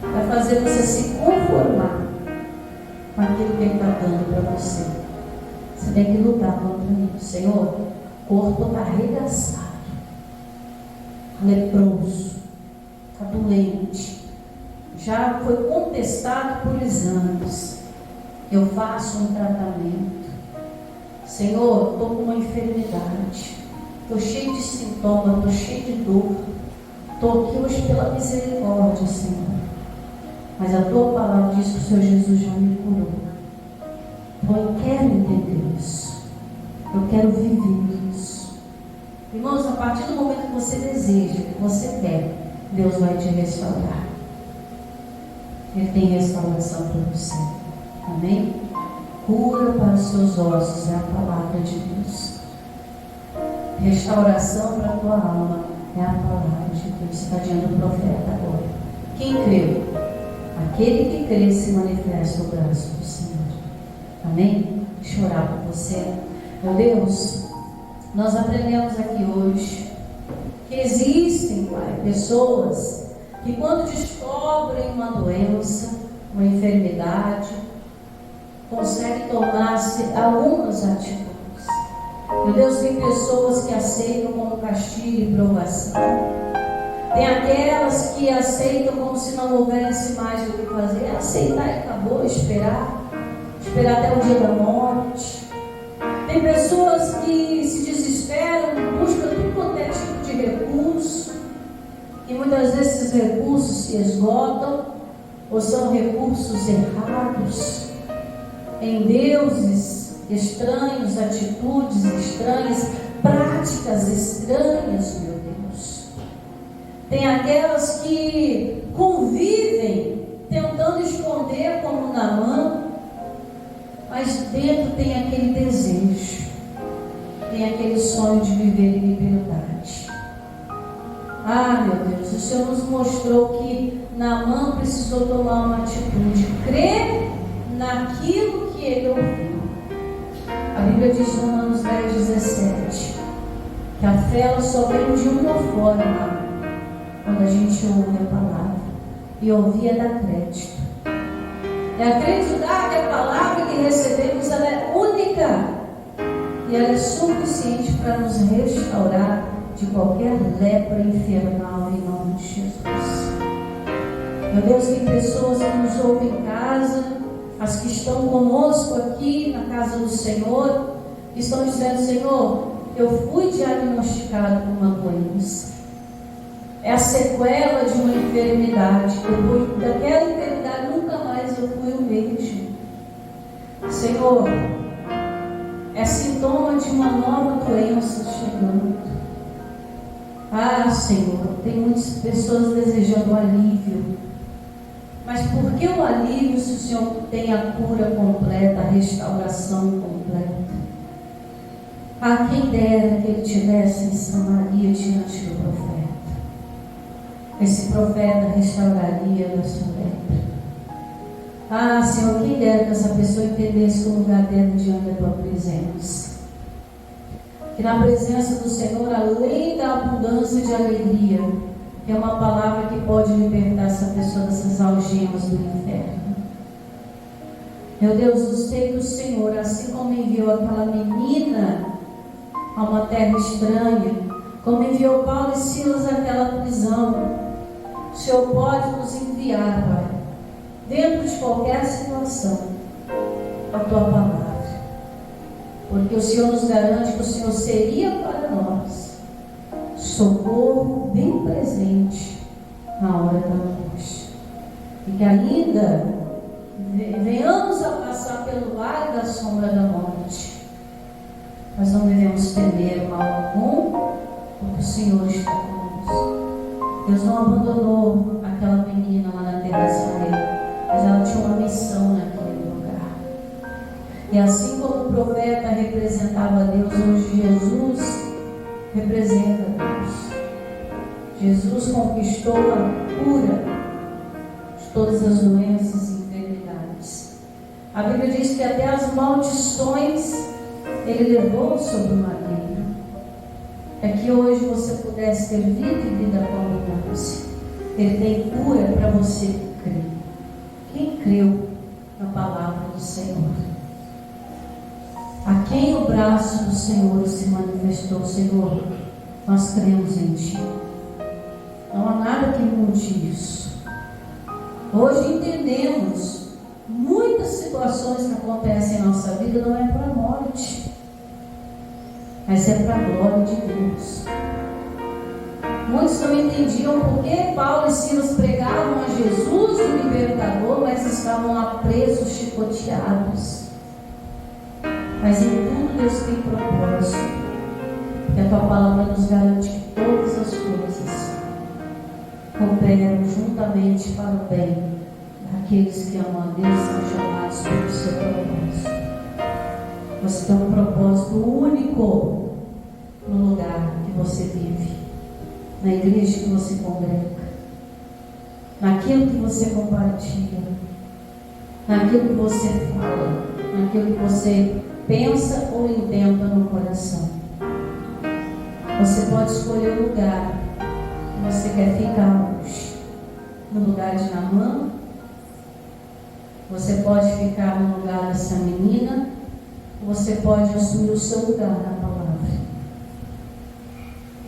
Vai fazer você se conformar com aquilo que ele está dando para você. Você tem que lutar contra isso. Senhor, o corpo está arregaçado, leproso, está doente, já foi contestado por exames. Eu faço um tratamento. Senhor, estou com uma enfermidade, estou cheio de sintomas, estou cheio de dor. Estou aqui hoje pela misericórdia, Senhor. Mas a tua palavra diz que o Senhor Jesus já me curou. Então eu quero entender isso. Eu quero viver isso. Irmãos, a partir do momento que você deseja, que você quer, Deus vai te restaurar. Ele tem restauração para você. Amém? Cura para os seus ossos é a palavra de Deus. Restauração para a tua alma é a palavra de Deus. Você está diante do profeta agora. Quem creu? Aquele que crê se manifesta o braço do Senhor. Amém? Deixa eu orar por você. Meu Deus, nós aprendemos aqui hoje que existem, Pai, pessoas que quando descobrem uma doença, uma enfermidade, conseguem tomar-se algumas atitudes. Meu Deus, tem pessoas que aceitam como castigo e provação. Tem aquelas que aceitam como se não houvesse mais o que fazer. É aceitar e acabou, esperar até o dia da morte. Tem pessoas que se desesperam, buscam tudo quanto é tipo de recurso, e muitas vezes esses recursos se esgotam, ou são recursos errados, em deuses estranhos, atitudes estranhas, práticas estranhas, meu Deus. Tem aquelas que convivem tentando esconder como Naamã, mas dentro tem aquele desejo, tem aquele sonho de viver em liberdade. Ah, meu Deus, o Senhor nos mostrou que Naamã precisou tomar uma atitude, crer naquilo que ele ouviu. A Bíblia diz em Romanos 10:17 que a fé ela só vem de uma forma, quando a gente ouve a palavra, e ouvir é dar crédito. É acreditar que a palavra que recebemos ela é única e ela é suficiente para nos restaurar de qualquer lepra infernal em nome de Jesus. Meu Deus, tem pessoas que nos ouvem em casa, as que estão conosco aqui na casa do Senhor, que estão dizendo: Senhor, eu fui diagnosticado com uma doença. É a sequela de uma enfermidade. Depois daquela enfermidade, nunca mais eu fui o mesmo. Senhor, é sintoma de uma nova doença chegando. Ah, Senhor, tem muitas pessoas desejando alívio. Mas por que o alívio se o Senhor tem a cura completa, a restauração completa? Ah, quem dera que ele tivesse em Samaria diante do profeta. Esse profeta restauraria a sua lepra. Ah, Senhor, quem dera que essa pessoa entendesse que o lugar dela diante da tua presença. Que na presença do Senhor, além da abundância de alegria, é uma palavra que pode libertar essa pessoa dessas algemas do inferno. Meu Deus, eu sei que o Senhor, assim como enviou aquela menina a uma terra estranha, como enviou Paulo e Silas àquela prisão, o Senhor pode nos enviar, Pai, dentro de qualquer situação, a tua palavra, porque o Senhor nos garante que o Senhor seria para nós socorro bem presente na hora da angústia, e que ainda venhamos a passar pelo vale da sombra da morte, mas não devemos temer mal algum, porque o Senhor está conosco. Deus não abandonou aquela menina lá na terra de Israel, mas ela tinha uma missão naquele lugar. E assim como o profeta representava a Deus, hoje Jesus representa a Deus. Jesus conquistou a cura de todas as doenças e enfermidades. A Bíblia diz que até as maldições Ele levou sobre o madeiro. É que hoje você pudesse ter vida e vida com abundância. Ele tem cura para você crer. Quem creu na palavra do Senhor? A quem o braço do Senhor se manifestou? Senhor, nós cremos em Ti. Não há nada que mude isso. Hoje entendemos muitas situações que acontecem em nossa vida não é para a morte, mas é para a glória de Deus. Muitos não entendiam por que Paulo e Silas pregavam a Jesus, o libertador, mas estavam lá presos, chicoteados. Mas em tudo Deus tem propósito, porque a tua palavra nos garante que todas as coisas cooperam juntamente para o bem daqueles que amam a Deus e são chamados pelo seu propósito. Você tem um propósito único no lugar que você vive, na igreja que você congrega, naquilo que você compartilha, naquilo que você fala, naquilo que você pensa ou intenta no coração. Você pode escolher o lugar que você quer ficar hoje. No lugar de Naamã, você pode ficar no lugar dessa menina, ou você pode assumir o seu lugar na palavra.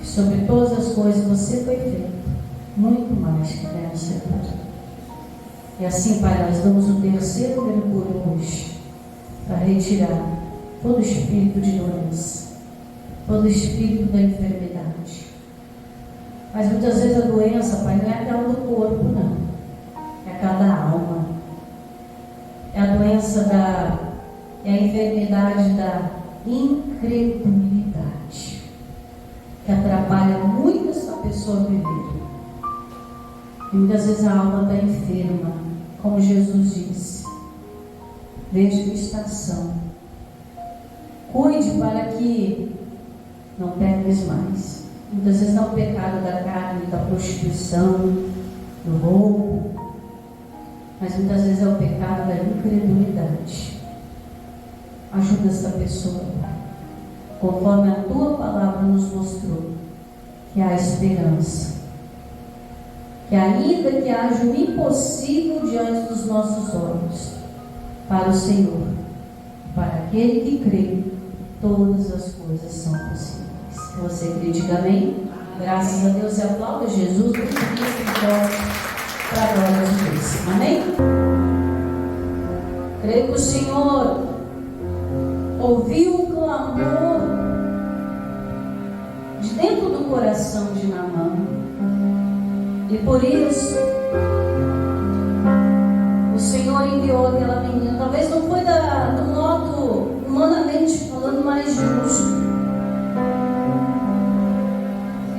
E sobre todas as coisas você foi feito, muito mais que deve ser feito. E assim, Pai, nós damos o terceiro mergulho hoje, para retirar todo espírito de doença, todo espírito da enfermidade. Mas muitas vezes a doença, Pai, não é aquela do corpo, não. É aquela da alma. É a doença é a enfermidade da incredulidade, que atrapalha muito essa pessoa viver. E muitas vezes a alma está enferma, como Jesus disse. Veja a estação. Cuide para que não peques mais. Muitas vezes não é o pecado da carne, da prostituição, do roubo, mas muitas vezes é o pecado da incredulidade. Ajuda essa pessoa, conforme a tua palavra nos mostrou, que há esperança, que ainda que haja o impossível diante dos nossos olhos, para o Senhor, para aquele que crê, todas as coisas são possíveis. Se você crê, diga amém. Graças a Deus e aplauda Jesus, muito forte, para a glória de Deus. Amém? Creio que o Senhor ouviu o clamor de dentro do coração de Naamã, e por isso o Senhor enviou aquela menina. Talvez não foi do modo humanamente falando mais justo,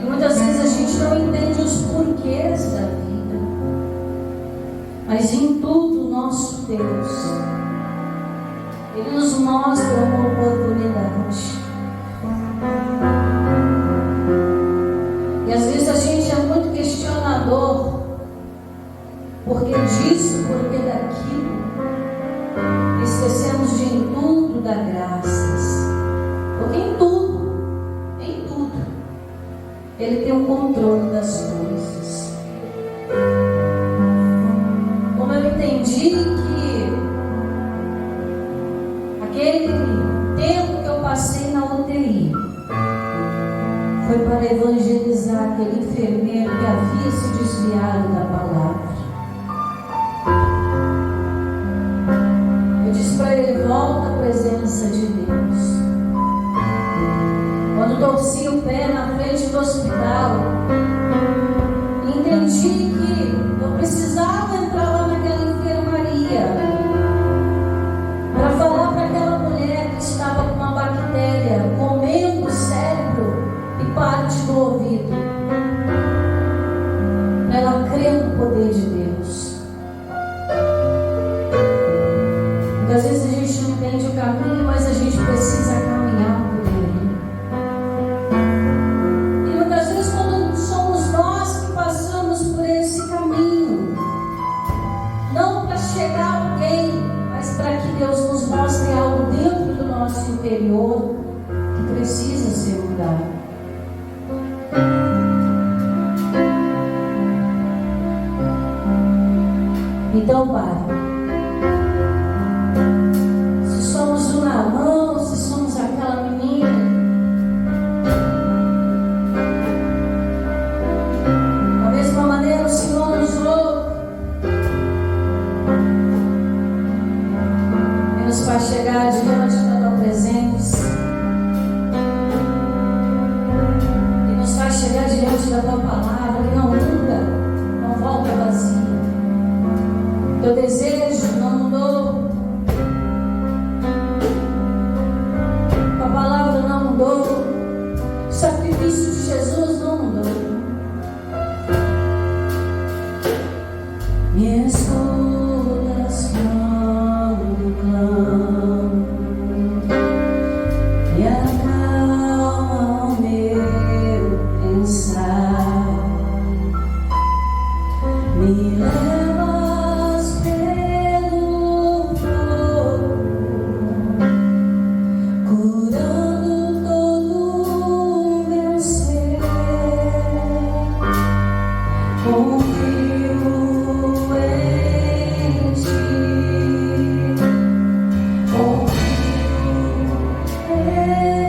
e muitas vezes a gente não entende os porquês da vida, mas em tudo nosso Deus, Ele nos mostra uma oportunidade. E às vezes a gente é muito questionador, porque disso, porque daquilo. Esquecemos de em tudo dar graças, porque em tudo, Ele tem o controle das coisas. Como eu entendi que aquele tempo que eu passei na UTI foi para evangelizar aquele enfermeiro que havia se desviado da palavra. Eu disse para ele volta à presença de Deus. Quando torci o pé na frente do hospital, entendi que eu precisava entrar lá naquela enfermaria para falar para aquela mulher que estava com uma bactéria comendo o cérebro e parte do ouvido, para ela crer no poder de Deus. Muitas vezes a gente não entende o caminho, mas a gente precisa caminhar por ele. E muitas vezes, quando somos nós que passamos por esse caminho, não para chegar a alguém, mas para que Deus nos mostre algo dentro do nosso interior que precisa ser mudado. Então, Pai, se somos o Naamã, se somos aquela menina, da mesma maneira o Senhor nos ouve e nos faz chegar diante da Tua presença, e nos faz chegar diante da Tua palavra, que não muda, não volta vazia. Teu desejo não mudou, a palavra não mudou, o sacrifício de Jesus não mudou. Me escutas quando clamo e acalma o meu pensar. Me levas pelo fogo, curando todo o meu ser. Confio em Ti, confio em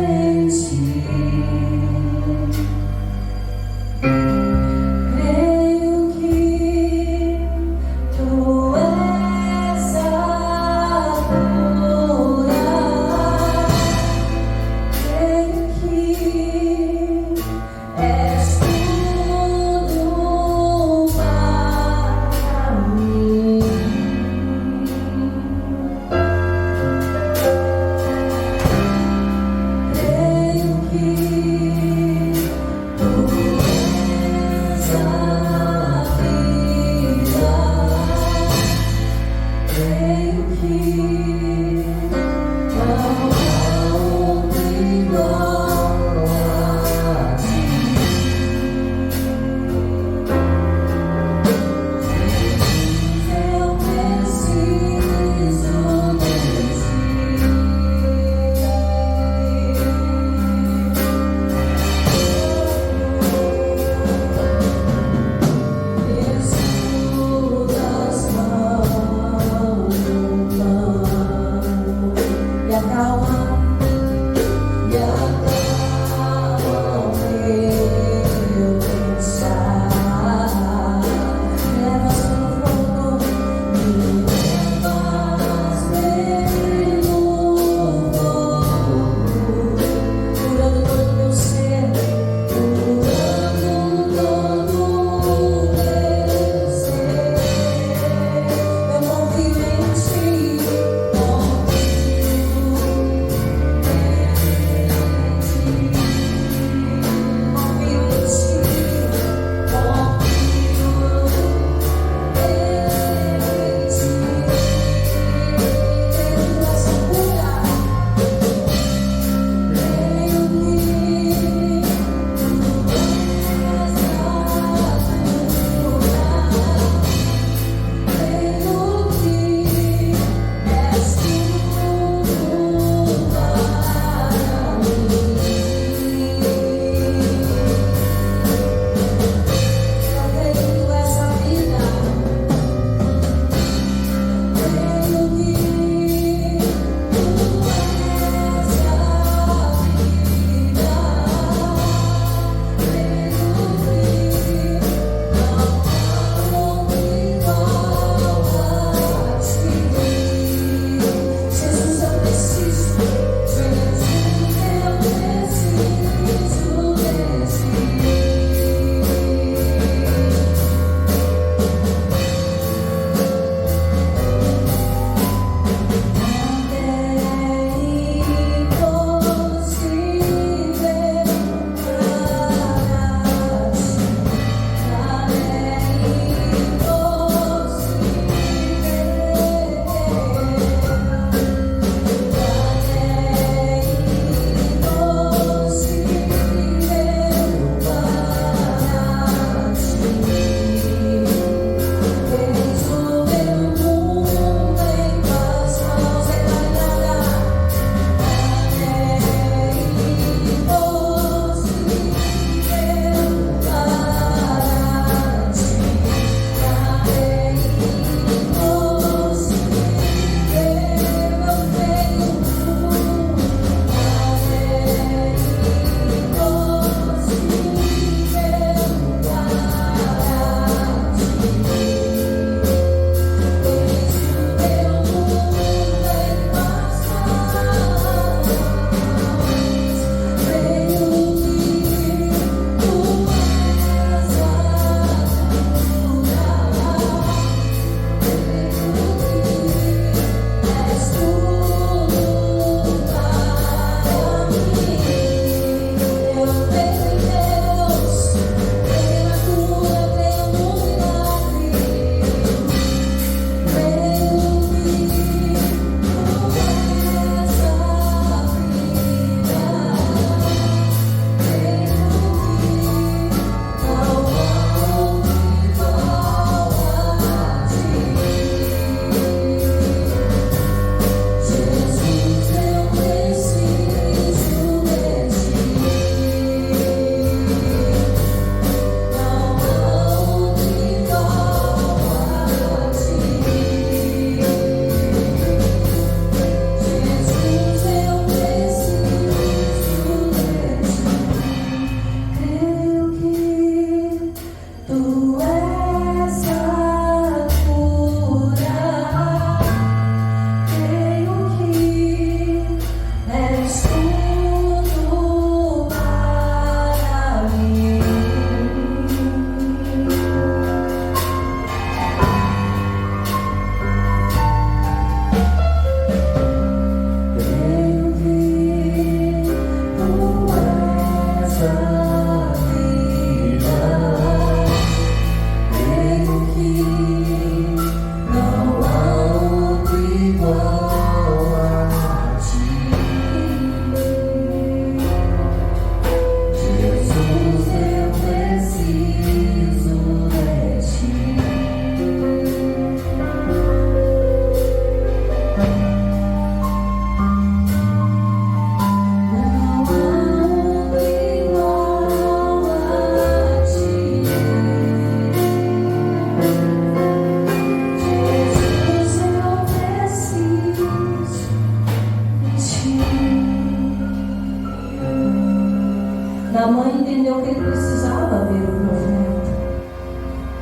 Naamã entendeu que ele precisava ver o profeta.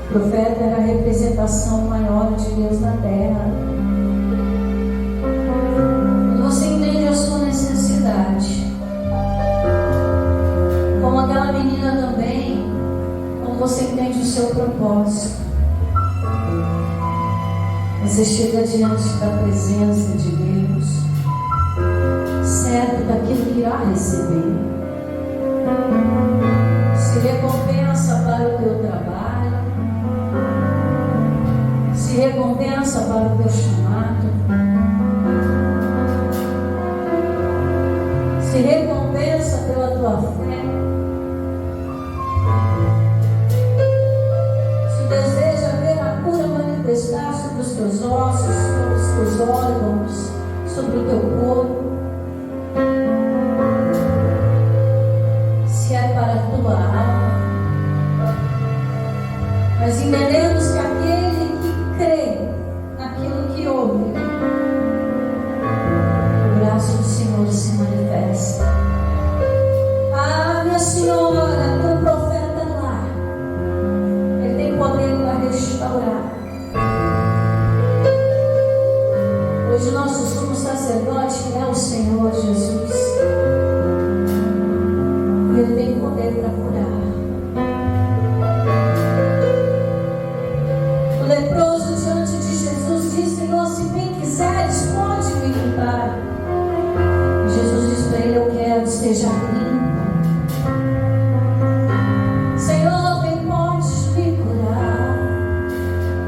O profeta era a representação maior de Deus na terra. Quando você entende a sua necessidade, como aquela menina também, quando você entende o seu propósito, você chega diante da presença de Deus, certo daquilo que irá receber. Se recompensa para o teu trabalho, se recompensa para o teu chamado, se recompensa pela tua fé, se deseja ver a cura manifestar sobre os teus ossos, sobre os teus órgãos, sobre o teu corpo, se é para a tua alma. Mas entendemos que aquele que crê naquilo que ouve, o braço do Senhor se manifesta. Ah, minha senhora, teu profeta lá, ele tem poder para restaurar. Hoje nosso sumo sacerdote é o Senhor Jesus. E ele tem poder para curar. O leproso diante de Jesus diz: Senhor, se bem quiseres, pode me limpar. Jesus diz para ele: eu quero, seja limpo. Senhor, bem podes me curar.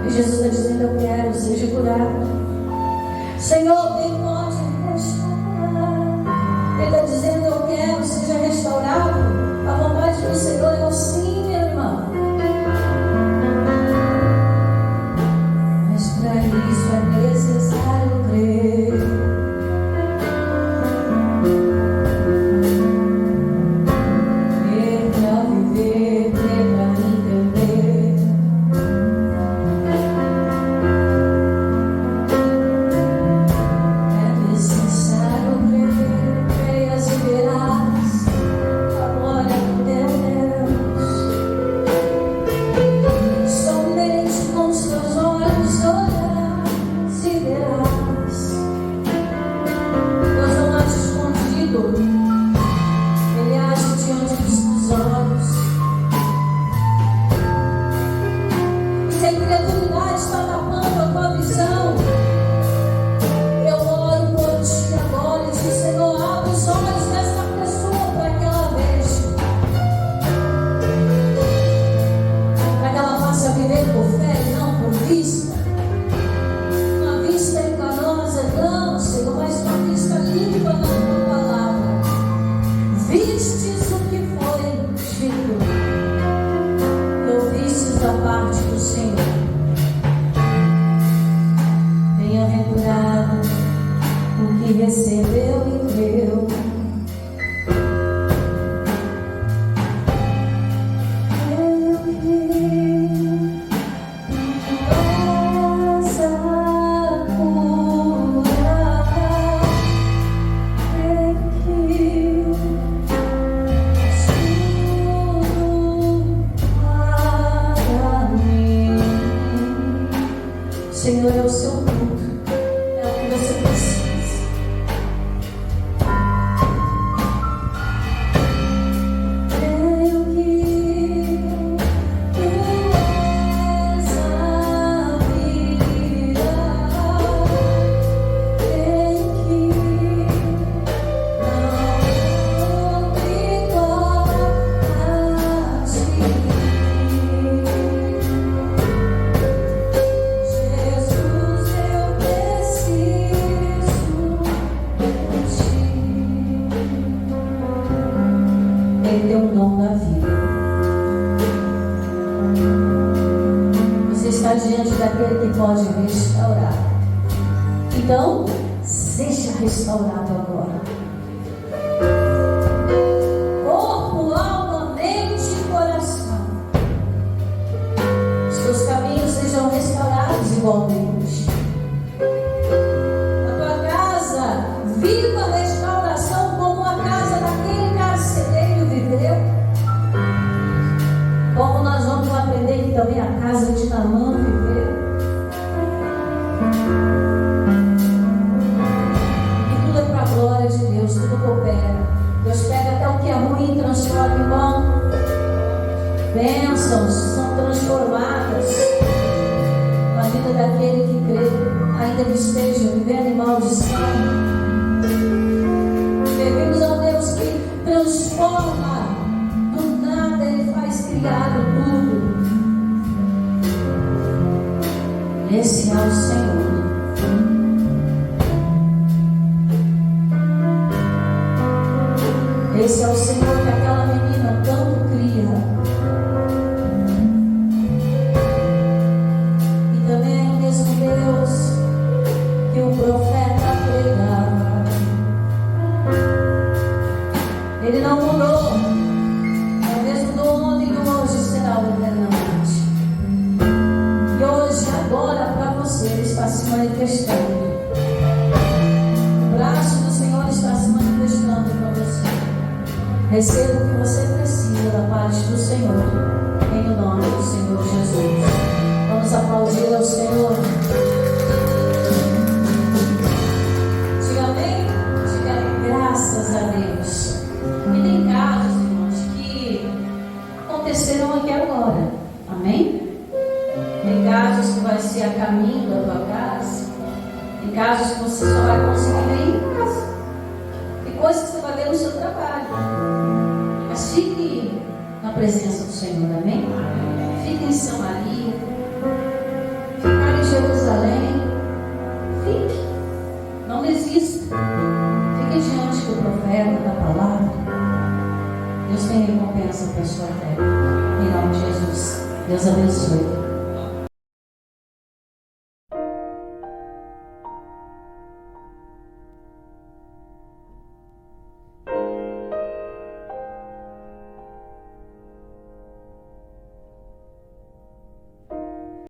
E Jesus está dizendo: eu quero, seja curado. Senhor, bem pode restaurar. Ele está dizendo: eu quero, seja restaurado. A vontade do Senhor é o sim, minha irmã. Mas para isso é necessário crer. Crer para viver, crer para entender. É necessário crer, creias e verás a glória do teu Deus. Somente com os teus olhos olharás e verás. Deus não age escondido, Ele age diante dos teus olhos. E se a incredulidade está tapando a tua visão, eu oro por ti agora e digo: Senhor, abre os olhos dessa pessoa para que ela veja, para que ela faça viver por fé e não por vista. Uma vista enganosa, não, Senhor, mas uma vista limpa na tua palavra. Vistes o que foi dito, e ouvistes da parte do Senhor. Bem-aventurado o que recebeu e creu. Eu creio essa cura. Creio que és tudo para mim. Senhor, é o seu culto, é o que você precisa. Creio que tu és a vida. Creio que não houve igual a ti. Jesus, eu preciso de ti. Ele tem o dom da vida. Você está diante daquele que pode restaurar. Então, seja restaurado agora. Corpo, alma, mente e coração. Os teus caminhos sejam restaurados igualmente. A tua casa viva a restauração como a casa daquele carcereiro viveu. opera. Deus pega até o que é ruim e transforma em bom. Bênçãos são transformadas na vida daquele que crê, ainda que esteja vivendo em maldição. Servimos a um Deus que transforma, do nada Ele faz criado tudo. Esse é o Senhor. Esse é o Senhor que aquela menina tanto cria. E também é o mesmo Deus que o profeta pregava. Ele não mudou. É o mesmo do ontem e hoje será o eternamente. E hoje, agora, para você, Ele está se manifestando. O braço do Senhor está se manifestando para você. Receba o que você precisa da parte do Senhor, em nome do Senhor Jesus. Vamos aplaudir ao Senhor. Diga amém? Diga graças a Deus. E tem casos, irmãos, que acontecerão aqui agora. Amém? Tem casos que vai ser a caminho da tua casa. Tem casos que você só vai conseguir ver em casa. Tem coisas que você vai ver no seu trabalho. Mas fique na presença do Senhor, amém? Fique em Samaria. Ficar em Jerusalém. Fique. Não desista. Fique diante do profeta, da palavra. Deus tem recompensa para a sua fé. Em nome de Jesus. Deus abençoe.